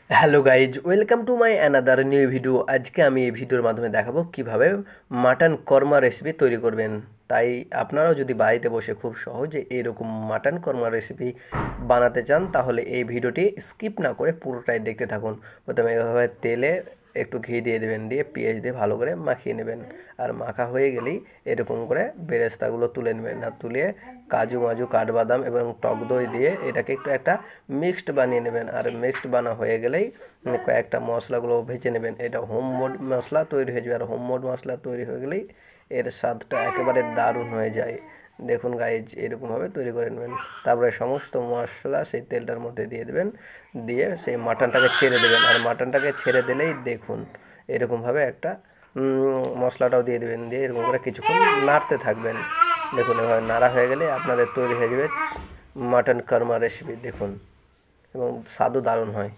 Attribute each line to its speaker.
Speaker 1: Hello guys, welcome to my another new video. আজকে আমি এই ভিডিওর মাধ্যমে দেখাবো কিভাবে মাটন কর্মা রেসিপি তৈরি করবেন। তাই আপনারাও যদি বাড়িতে বসে খুব সহজে এরকম মাটন কর্মা রেসিপি বানাতে চান, তাহলে এই ভিডিওটি স্কিপ না করে পুরোটাই দেখতে থাকুন। প্রথমে এভাবে তেলে একটু ঘি দিয়ে দেবেন, দিয়ে পেঁয়াজ দিয়ে ভালো করে মাখিয়ে নেবেন। আর মাখা হয়ে গেলেই এরকম করে বেরেস্তাগুলো তুলে নেবেন। আর তুলে কাজু মাজু কাঠবাদাম এবং টক দই দিয়ে এটাকে একটু একটা মিক্সড বানিয়ে নেবেন। আর মিক্সড বানা হয়ে গেলেই কয়েকটা মশলাগুলো ভেজে নেবেন। এটা হোমমেড মশলা তৈরি হয়ে যাবে। আর হোমমেড মশলা তৈরি হয়ে গেলেই এর স্বাদটা একেবারে দারুণ হয়ে যায়। দেখুন গাইজ, এরকমভাবে তৈরি করে নেবেন। তারপরে সমস্ত মশলা সেই তেলটার মধ্যে দিয়ে দেবেন, দিয়ে সেই মাটনটাকে ছেড়ে দেবেন। আর মাটনটাকে ছেড়ে দিলেই দেখুন এরকমভাবে একটা মশলাটাও দিয়ে দেবেন, দিয়ে এরকম করে কিছুক্ষণ নাড়তে থাকবেন। দেখুন এভাবে নাড়া হয়ে গেলে আপনাদের তৈরি হয়ে যাবে মাটন কর্মা রেসিপি। দেখুন, এবং স্বাদও দারুণ হয়।